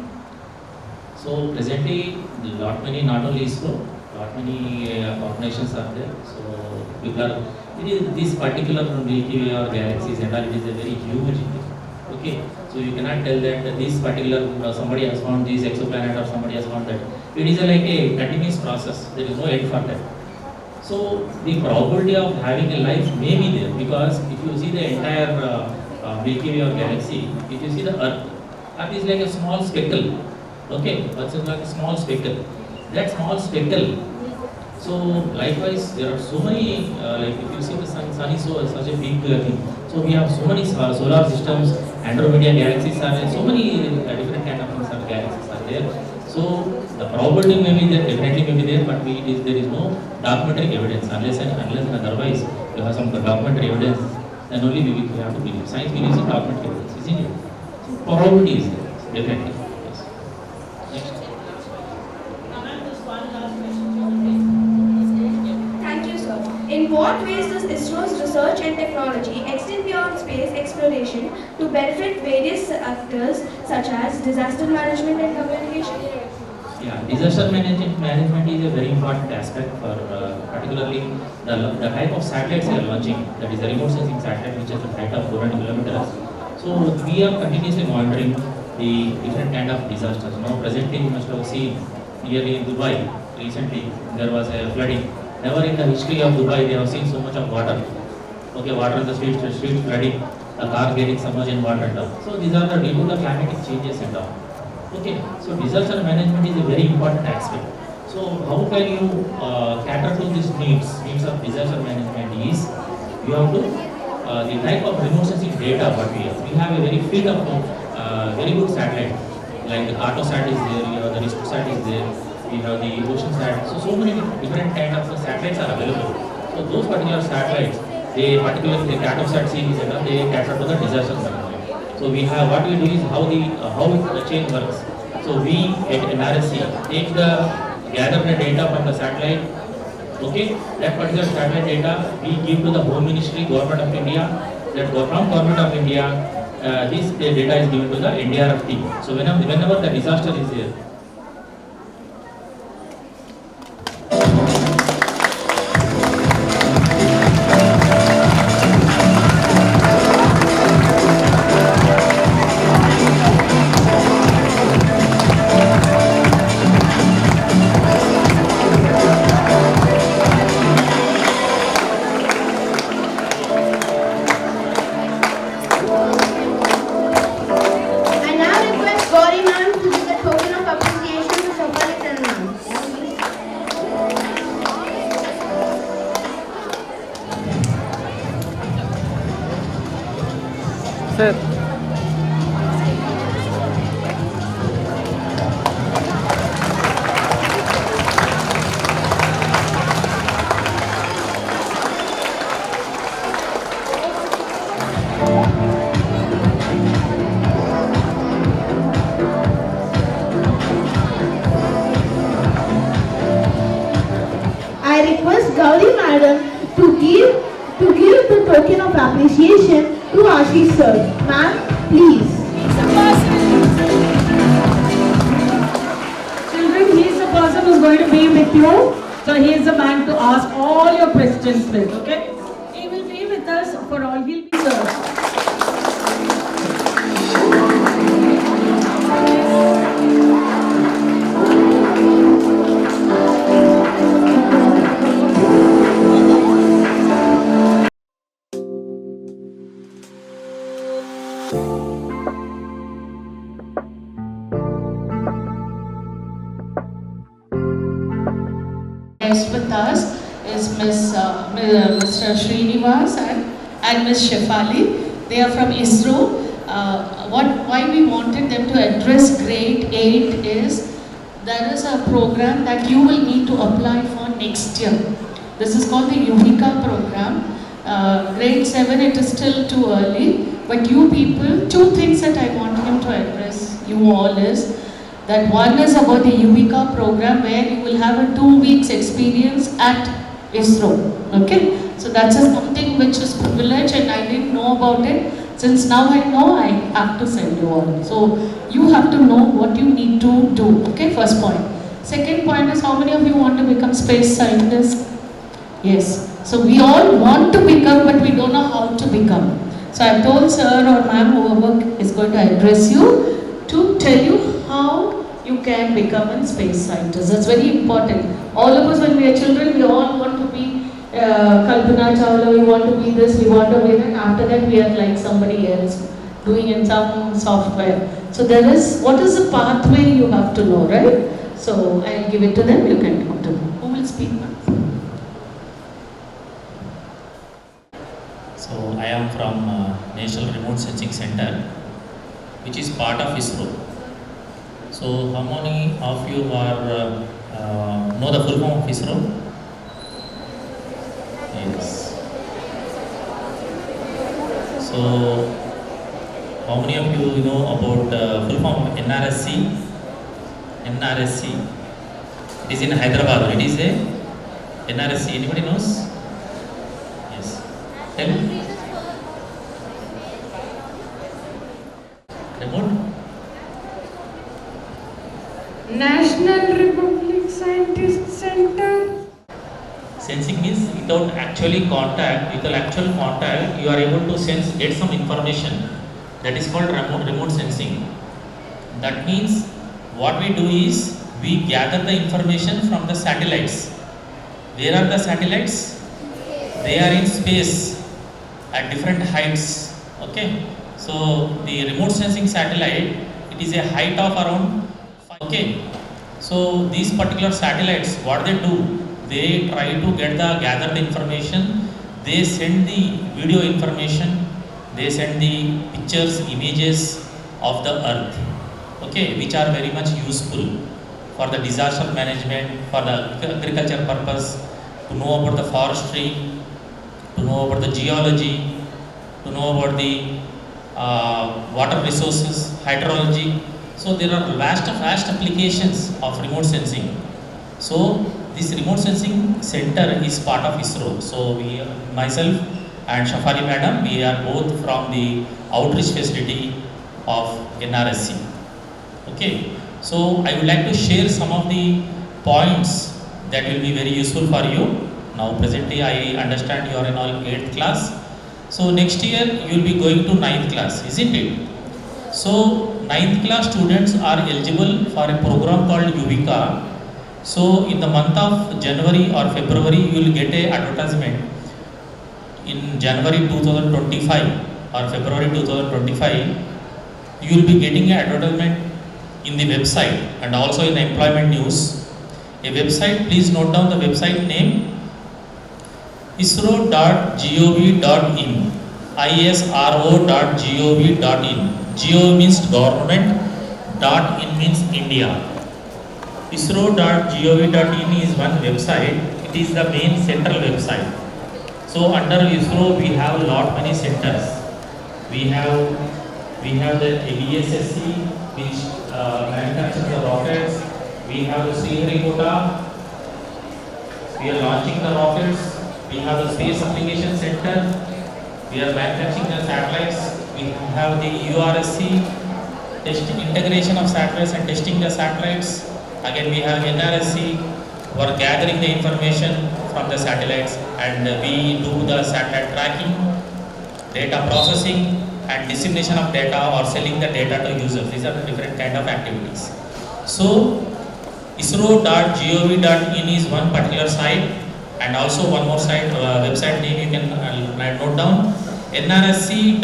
So presently, not only ISRO, lot many organizations are there. So people are. This particular Milky Way or galaxies and all, it is a very huge. Okay, so you cannot tell that this particular somebody has found this exoplanet or somebody has found that. It is like a continuous process. There is no end for that. So the probability of having a life may be there because if you see the entire Milky Way or galaxy, if you see the Earth is like a small speckle. Okay, Earth is like a small speckle. That small speckle. So likewise, there are so many, like if you see the sun is such a big thing. So we have so many solar systems, Andromeda galaxies are there, so many different kind of things are galaxies are there. So the probability may be there, definitely may be there, but there is no documentary evidence unless and otherwise you have some documentary evidence, then only we have to believe. Science believes in documentary evidence, isn't it? So probability is there, definitely. Yes. ISRO's research and technology extend beyond space exploration to benefit various sectors such as disaster management and communication? Yeah, disaster management is a very important aspect for particularly the type of satellites we are launching, that is the remote sensing satellite which has a height of 400 kilometers. So we are continuously monitoring the different kind of disasters. Now presently you must have seen nearly in Dubai recently there was a flooding. Never in the history of Dubai they have seen so much of water. Okay, water in the streets flooding, the car getting submerged in water and all. So these are the due to the climatic changes and all. Okay, so disaster management is a very important aspect. So how can you cater to these needs of disaster management is you have to the type of remote sensing data what we have. We have a very fleet of very good satellite like the Cartosat is there, we have the RISCOSat is there, we have the OceanSat. So many different kind of satellites are available. So those particular satellites, they particularly the Cartosat series and all, they cater to the disaster management. So we have what we do is how the chain works. So we at NRSC gather the data from the satellite. Okay, that particular satellite data we give to the Home Ministry, Government of India. That from Government of India, this data is given to the NDRF team. So whenever the disaster is there. I now request Gauri ma'am to give the token of appreciation to Shafali ma'am. I request Gauri madam to give the token of appreciation to Ashish sir. Ma'am, please. Children, he is the person who is going to be with you. So he is the man to ask all your questions with, okay? He will be with us for all. He'll be served. Next with us is Mr. Srinivas and Ms. Shefali. They are from ISRO. Why we wanted them to address grade 8 is there is a program that you will need to apply for next year. This is called the Yuvika program. Grade 7 it is still too early, but you people, two things that I want him to address you all is that one is about the Yuvika program where you will have a 2 weeks experience at ISRO. Okay, so that's something which is privilege and I didn't know about it. Since now I know, I have to send you all. So you have to know what you need to do. Okay, first point. Second point is how many of you want to become space scientists? Yes. So we all want to become, but we don't know how to become. So I've told sir or ma'am whoever is going to address you to tell you how you can become a space scientist. That's very important. All of us when we are children, we all want to be Kalpana Chawla, we want to be this, we want to be that. After that we are like somebody else doing in some software. So there is, what is the pathway you have to know, right? So I'll give it to them, you can talk to them. Who will speak now? So I am from National Remote Sensing Center, which is part of ISRO. So how many of you are know the full form of ISRO? Yes. So how many of you know about full form of NRSC? NRSC. It is in Hyderabad. It is a NRSC. Anybody knows? Yes. Tell me. Remote? National Republic Scientist Center. Sensing means without actually contact, without actual contact, you are able to sense, get some information. That is called remote sensing. That means what we do is we gather the information from the satellites. Where are the satellites? They are in space at different heights. Okay. So the remote sensing satellite, it is a height of around 5. Okay. So these particular satellites, what they do? They try to gather the information. They send the video information. They send the pictures, images of the earth. Okay, which are very much useful for the disaster management, for the agriculture purpose, to know about the forestry, to know about the geology, to know about the water resources, hydrology. So there are vast applications of remote sensing. So this remote sensing center is part of ISRO. So myself and Shafali madam, we are both from the outreach facility of NRSC. Okay. So I would like to share some of the points that will be very useful for you. Now presently I understand you are in all 8th class. So next year you will be going to 9th class, isn't it? So 9th class students are eligible for a program called Yuvika. So in the month of January or February you will get a advertisement. In January 2025 or February 2025 you will be getting an advertisement in the website and also in the employment news. A website, please note down the website name, isro.gov.in, isro.gov.in. Geo means government, .in means India. isro.gov.in is one website. It is the main central website. So under ISRO we have many centers. We have the ABSSC, which manufactures the rockets. We have the Sriharikota. We are launching the rockets. We have the Space Application Center. We are manufacturing the satellites. We have the URSC, testing integration of satellites and testing the satellites. Again, we have NRSC, who are gathering the information from the satellites, and we do the satellite tracking, data processing, and dissemination of data or selling the data to users. These are the different kind of activities. So isro.gov.in is one particular site, and also one more site, website name you can note down, nrsc.gov.in.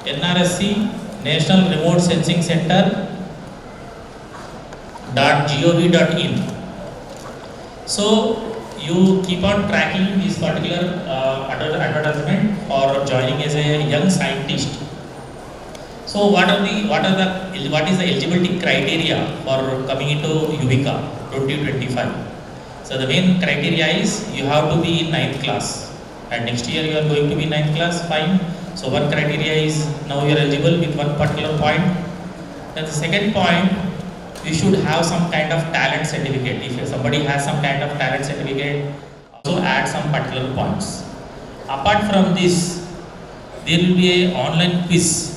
NRSC, National Remote Sensing Center .gov.in. So you keep on tracking this particular advertisement or joining as a young scientist. So what is the eligibility criteria for coming into Yuvika 2025? So the main criteria is you have to be in 9th class, and next year you are going to be 9th class, fine. So one criteria is now you are eligible with one particular point. Then the second point, you should have some kind of talent certificate. If somebody has some kind of talent certificate, also add some particular points. Apart from this, there will be a online quiz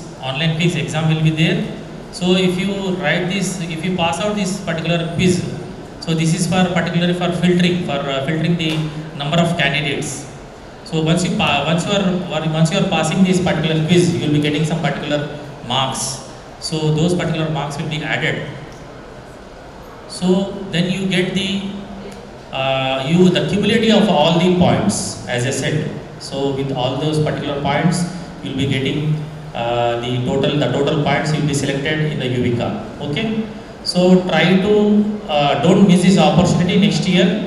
exam will be there. So if you write this, if you pass out this particular quiz, so this is particularly for filtering the number of candidates. So once you are passing this particular quiz, you will be getting some particular marks. So those particular marks will be added. So then you get the cumulative of all the points, as I said. So with all those particular points, you will be getting the total points will be selected in the Yuvika. Okay. So try to don't miss this opportunity next year.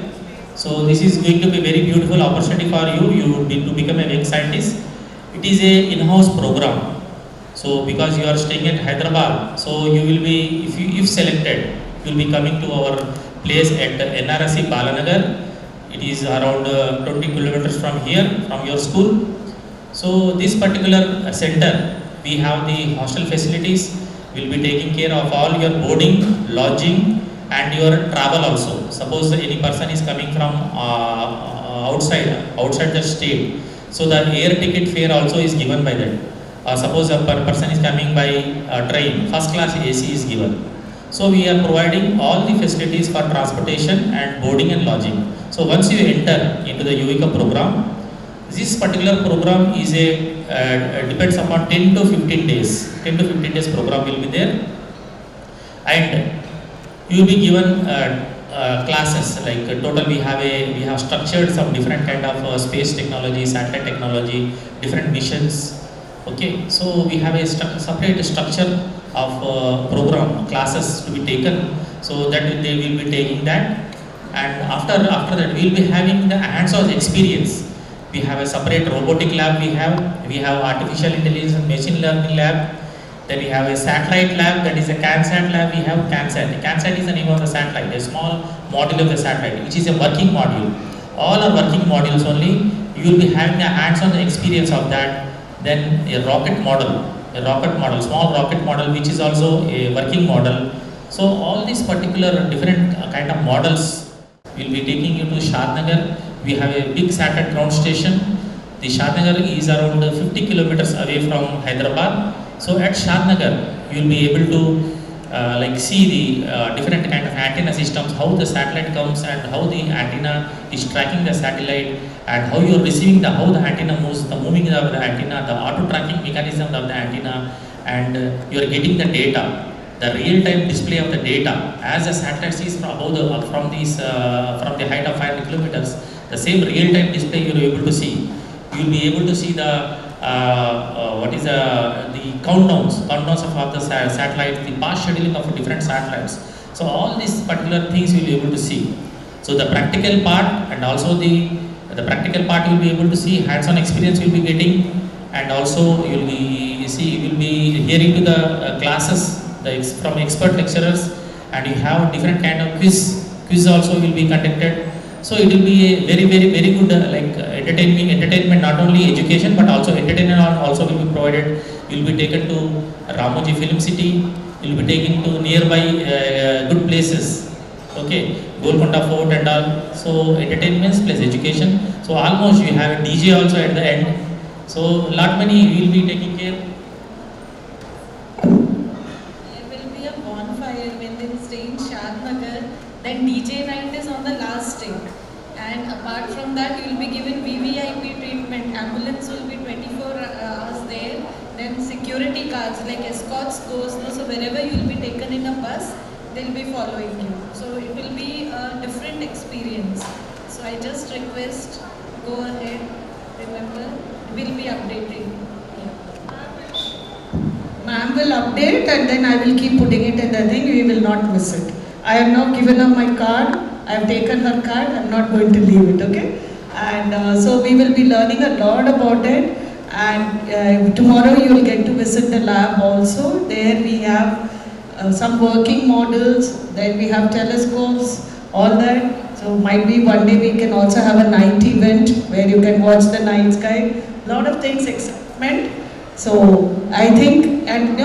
So this is going to be a very beautiful opportunity for you. You need to become a young scientist. It is a in-house program. So because you are staying at Hyderabad, so you will be, if selected, you will be coming to our place at NRSC Balanagar. It is around 20 kilometers from here, from your school. So this particular center, we have the hostel facilities. We will be taking care of all your boarding, lodging, and your travel also. Suppose any person is coming from outside the state. So the air ticket fare also is given by that. Suppose a person is coming by train, first class AC is given. So we are providing all the facilities for transportation and boarding and lodging. So once you enter into the UVICA program, this particular program is depends upon 10 to 15 days. 10 to 15 days program will be there, and you will be given classes like total we have structured some different kind of space technology, satellite technology, different missions. Okay, so we have a separate structure of program classes to be taken, so that they will be taking that, and after that we will be having the hands-on experience. We have a separate robotic lab, we have artificial intelligence and machine learning lab, then we have a satellite lab, that is a CANSAT lab. We have CANSAT. CANSAT is the name of the satellite, a small module of the satellite, which is a working module. All are working modules only. You will be having a hands-on experience of that. Then a rocket model, small rocket model, which is also a working model. So all these particular different kind of models will be taking you to Shadnagar. We have a big satellite ground station. The Shadnagar is around 50 kilometers away from Hyderabad. So at Shadnagar, you will be able to see the different kind of antenna systems, how the satellite comes and how the antenna is tracking the satellite, and how you are receiving how the antenna moves, the moving of the antenna, the auto tracking mechanism of the antenna, and you are getting the data, the real-time display of the data as the satellite sees from the height of 500 kilometers. The same real-time display you are able to see. You will be able to see the countdowns of the satellites, the past scheduling of different satellites. So all these particular things you will be able to see. So the practical part, and also the practical part you will be able to see, hands-on experience you will be getting, and also you will be hearing to the classes from expert lecturers, and you have different kind of quiz also will be conducted. So it will be a very good entertainment, not only education but also entertainment also will be provided. You will be taken to Ramoji Film City, you will be taken to nearby good places, okay, Golconda Fort and all. So entertainments plus education. So almost you have a DJ also at the end. So lot many you will be taking care. There will be a bonfire when they stay in Shadnagar. Then DJ night is on the last day. And apart from that, you will be given VVIP treatment. Ambulance will be 24 hours there. Then security guards like escorts goes. So wherever you will be taken in a bus, they will be following you. So it will be a different experience. So I just request, go ahead. Remember, we will be updating. Ma'am will update and then I will keep putting it in the thing. We will not miss it. I have now given her my card. I have taken her card. I am not going to leave it, okay? And so we will be learning a lot about it. And tomorrow you will get to visit the lab also. There we have some working models. Then we have telescopes, all that. So might be one day we can also have a night event where you can watch the night sky. Lot of things, excitement. So I think, and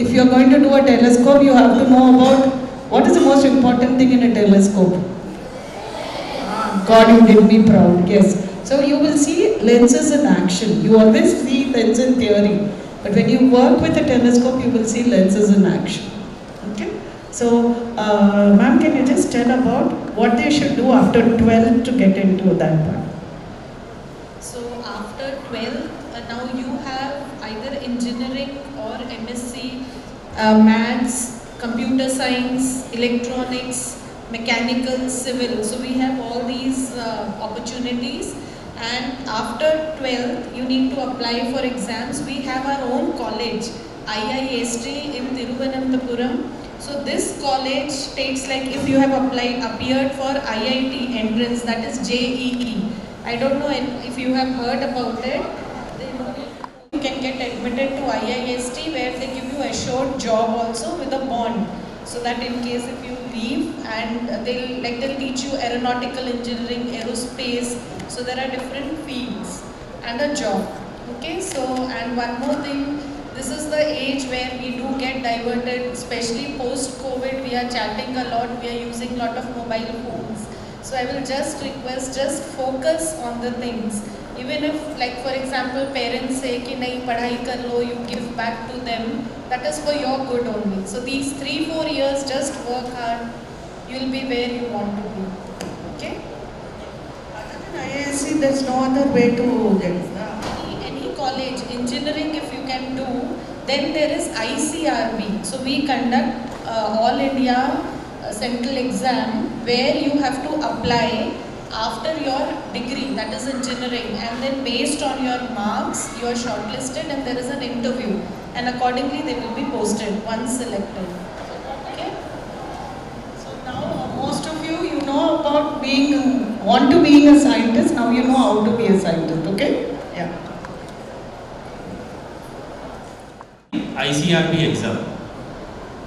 if you are going to do a telescope, you have to know about what is the most important thing in a telescope. God, you did me proud. Yes. So you will see lenses in action. You always see lenses in theory, but when you work with a telescope, you will see lenses in action. Okay. So, ma'am, can you just tell about what they should do after 12 to get into that part? So after 12, now you have either engineering or MSc, maths, computer science, electronics, mechanical, civil. So we have all these opportunities, and after 12th you need to apply for exams. We have our own college, IIST in Thiruvananthapuram. So this college takes, like, if you have appeared for IIT entrance, that is JEE. I don't know if you have heard about it. You can get admitted to IIST where they give you a short job also with a bond. So that in case if you leave, and they'll teach you aeronautical engineering, aerospace. So there are different fields and a job. Okay, so, and one more thing, this is the age where we do get diverted, especially post-COVID. We are chatting a lot, we are using a lot of mobile phones. So I will just request, just focus on the things. Even if, like for example, parents say कि नहीं पढ़ाई कर लो, you give back to them, that is for your good only. So these 3-4 years, just work hard, you will be where you want to be. Okay? Other than IISc, there's no other way to get. Any college, engineering if you can do, then there is ICRB. So we conduct All India Central Exam where you have to apply after your degree, that is engineering, and then based on your marks you are shortlisted and there is an interview, and accordingly they will be posted once selected. Okay? So now most of you, you know about want to be a scientist, now you know how to be a scientist, okay? Yeah. ICRB exam.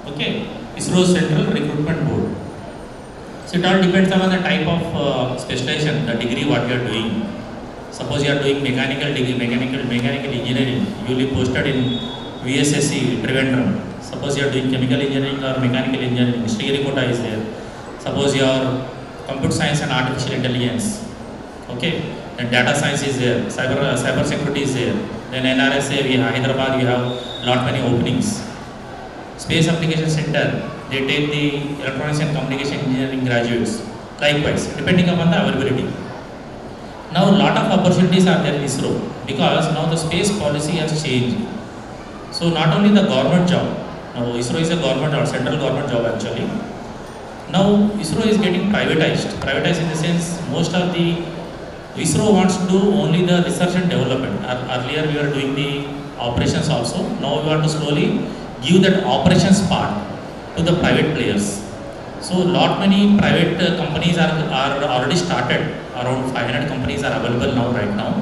Okay, ISRO Central Recruitment Board. So it all depends on the type of specialization, the degree what you are doing. Suppose you are doing mechanical degree, mechanical engineering, you will be posted in VSSC, Trivandrum. Suppose you are doing chemical engineering or mechanical engineering, Sriharikota is there. Suppose you are computer science and artificial intelligence. Okay, then data science is there, cyber security is there. Then NRSA, we have Hyderabad, we have lot many openings. Space Application Center, they take the electronics and communication engineering graduates. Likewise, depending upon the availability. Now, lot of opportunities are there in ISRO because now the space policy has changed. So, not only the government job, now ISRO is a government or central government job actually. Now, ISRO is getting privatized. Privatized in the sense, most of the ISRO wants to do only the research and development. Earlier, we were doing the operations also. Now, we want to slowly give that operations part to the private players. So lot many private companies are already started. Around 500 companies are available now right now.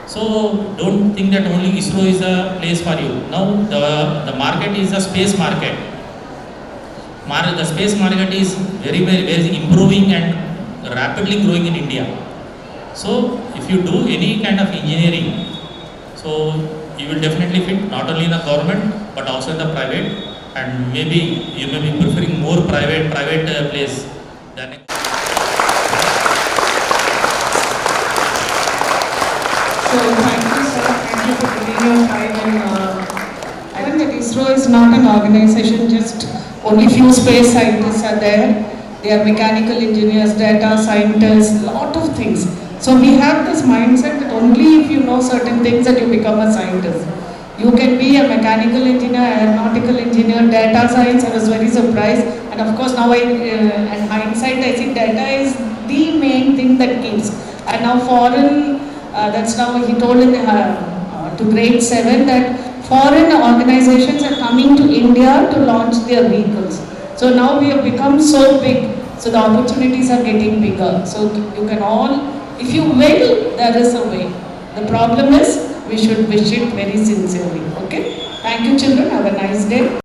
So don't think that only ISRO is a place for you. Now the market is a space market. The space market is very improving and rapidly growing in India. So if you do any kind of engineering, so you will definitely fit not only in the government but also in the private, and maybe you may be preferring more private place than. So thank you sir, thank you for giving your time, and I think that ISRO is not an organization, just only few space scientists are there. They are mechanical engineers, data scientists, lot of things. So we have this mindset that only if you know certain things that you become a scientist. You can be a mechanical engineer, aeronautical engineer, data science. I was very surprised, and of course now in hindsight I see data is the main thing that keeps. And now foreign, that's now he told in to grade 7 that foreign organizations are coming to India to launch their vehicles. So now we have become so big, so the opportunities are getting bigger. So you can all, if you will, there is a way. The problem is we should wish it very sincerely. Okay? Thank you children. Have a nice day.